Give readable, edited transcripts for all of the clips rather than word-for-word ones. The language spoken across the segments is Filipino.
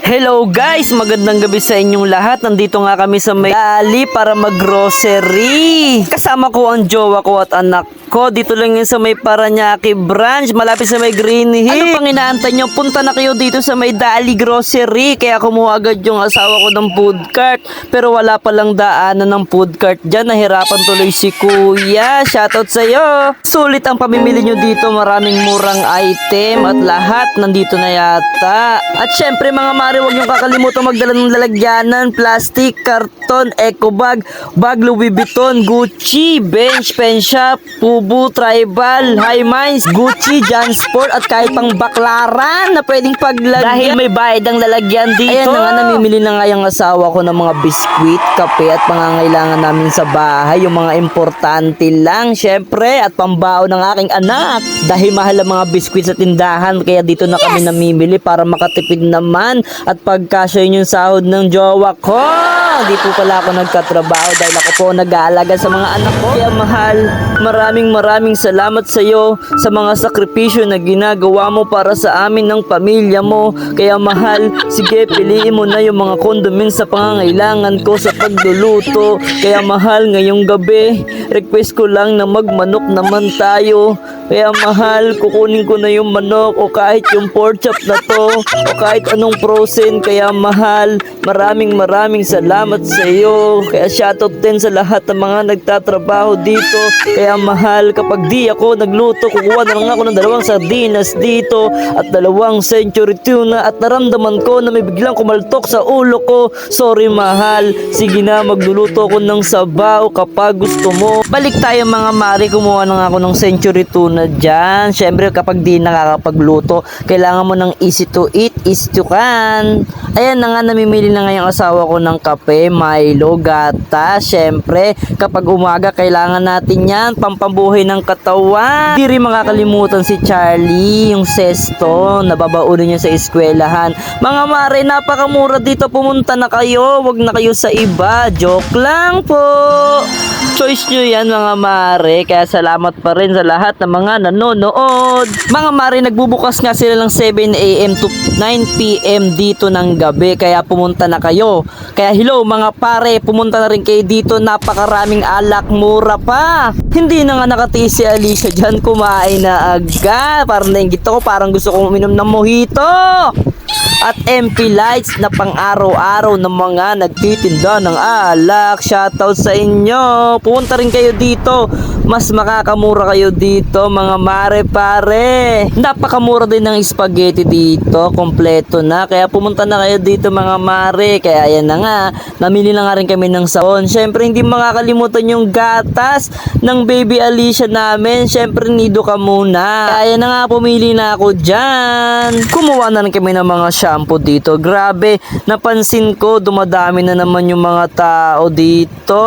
Hello guys, magandang gabi sa inyong lahat. Nandito nga kami sa may ali para mag-grocery. Kasama ko ang jowa ko at anak ko. Dito lang yun sa may Paranaque branch, malapit sa may Green Hill. Ano pang inaantay nyo? Punta na kayo dito sa may Dali Grocery. Kaya kumuha agad yung asawa ko ng food cart. Pero wala palang daanan ng food cart dyan. Nahirapan tuloy si kuya. Shoutout sa'yo. Sulit ang pamimili nyo dito. Maraming murang item at lahat nandito na yata. At syempre mga mare, huwag nyo kakalimutan magdala ng lalagyanan, plastic, karton, eco bag, bag Louis Vuitton, Gucci, Bench, Pen Shop, Fubu, Tribal, High Minds, Gucci, Jansport at kahit pang baklaran na pwedeng paglagyan. Dahil may bayad ang lalagyan dito. Ayan na nga, namimili na nga yung asawa ko ng mga biskwit, kape at pangangailangan namin sa bahay. Yung mga importante lang, syempre, at pambao ng aking anak. Dahil mahal ang mga biskwit sa tindahan, kaya dito na kami namimili para makatipid naman at pagkasya yung sahod ng jowa ko. Di po pala ako nagkatrabaho dahil ako po nag-aalaga sa mga anak ko. Kaya mahal, maraming salamat sa iyo sa mga sakripisyo na ginagawa mo para sa amin ng pamilya mo. Kaya mahal, sige, piliin mo na yung mga condiments sa pangangailangan ko sa pagluluto. Kaya mahal, ngayong gabi, request ko lang na magmanok naman tayo. Kaya mahal, kukunin ko na yung manok o kahit yung pork chop na to o kahit anong frozen. Kaya mahal, maraming salamat sa iyo. Kaya shoutout din sa lahat ng mga nagtatrabaho dito. Kaya mahal, kapag di ako nagluto, kukuha na lang ako ng 2 sardinas dito at 2 century tuna at naramdaman ko na may biglang kumaltok sa ulo ko. Sorry mahal, sige na, magluluto ko ng sabaw kapag gusto mo. Balik tayo mga mari, kumuha na nga ako ng century tuna dyan. Syempre kapag di nakakapagluto, kailangan mo ng easy to eat, easy to can. Ayan na nga, namimili na nga yung asawa ko ng kape, Milo, gata. Syempre kapag umaga kailangan natin yan, pampambuhay ng katawan. Di rin makakalimutan si Charlie, yung sesto, nababaunin niya sa eskwelahan. Mga mare, napakamura dito, pumunta na kayo, wag na kayo sa iba. Joke lang po. Choice nyo yan mga mare, kaya salamat pa rin sa lahat ng mga nanonood. Mga mare, nagbubukas nga sila ng 7 AM to 9 PM dito ng gabi, kaya pumunta na kayo. Kaya hello mga pare, pumunta na rin kayo dito, napakaraming alak, mura pa. Hindi na nga nakatiis si Alicia dyan, kumain na agad. Parang nainggit ako, parang gusto kong uminom ng mojito. At MP Lights na pang-araw-araw ng mga nagtitinda ng alak. Shoutout sa inyo. Pumunta rin kayo dito. Mas makakamura kayo dito mga mare pare. Napakamura din ng spaghetti dito. Kompleto na. Kaya pumunta na kayo dito mga mare. Kaya ayan na nga. Namili na nga rin kami ng saon. Syempre hindi makakalimutan yung gatas ng baby Alicia namin. Syempre nido ka muna. Kaya ayan na nga, pumili na ako dyan. Kumuha na rin kami ng mga shampoo dito. Grabe, napansin ko dumadami na naman yung mga tao dito.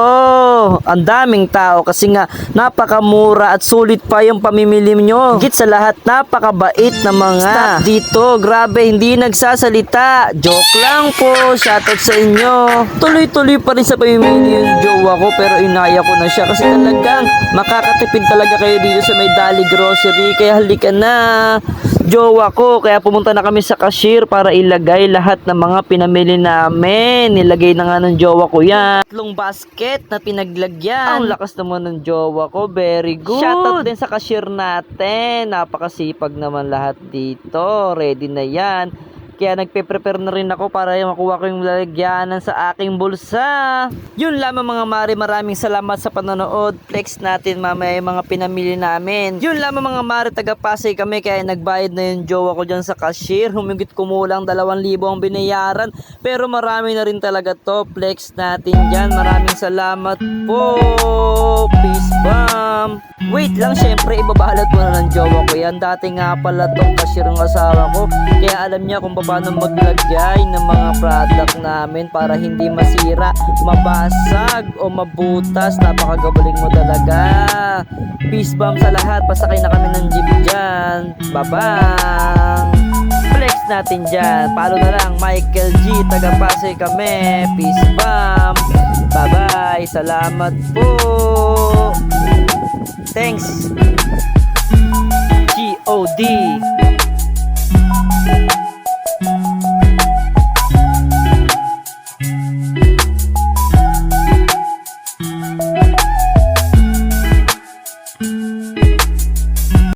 Ang daming tao kasi nga napakamura at sulit pa yung pamimili nyo. Higit sa lahat, napakabait na mga staff dito. Grabe, hindi nagsasalita. Joke lang po. Shoutout sa inyo. Tuloy-tuloy pa rin sa pamimili yung jowa ko, pero inaya ko na siya kasi talagang makakatipid talaga kayo dito sa may Dali Grocery. Kaya halika na jowa ko. Kaya pumunta na kami sa cashier para ilagay lahat ng mga pinamili namin. Nilagay na nga ng jowa ko yan. 3 basket na pinaglagyan. Ang lakas naman ng jowa ko. Very good. Shoutout din sa cashier natin. Napakasipag naman lahat dito. Ready na yan. Kaya nagpe-prepare na rin ako para makuha ko yung lalagyanan sa aking bulsa. Yun lamang mga mare, maraming salamat sa panonood. Flex natin mamaya yung mga pinamili namin. Yun lamang mga mare, taga-Pasay kami, kaya nagbayad na yung jowa ko dyan sa cashier. Humigit kumulang 2,000 ang binayaran. Pero marami na rin talaga to. Flex natin dyan. Maraming salamat po. Peace bomb. Wait lang, syempre ibabalot mo na ng jowa ko yan. Dati nga pala tong cashier ng asawa ko. Kaya alam niya kung paano maglagay ng mga product namin para hindi masira, mabasag o mabutas. Napakagaling mo talaga. Peace bomb sa lahat. Pasakay na kami ng jeep dyan. Babang. Flex natin dyan. Follow na lang Michael G. Taga-Pasay kami. Peace bomb. Bye bye. Salamat po. Thanks. G.O.D.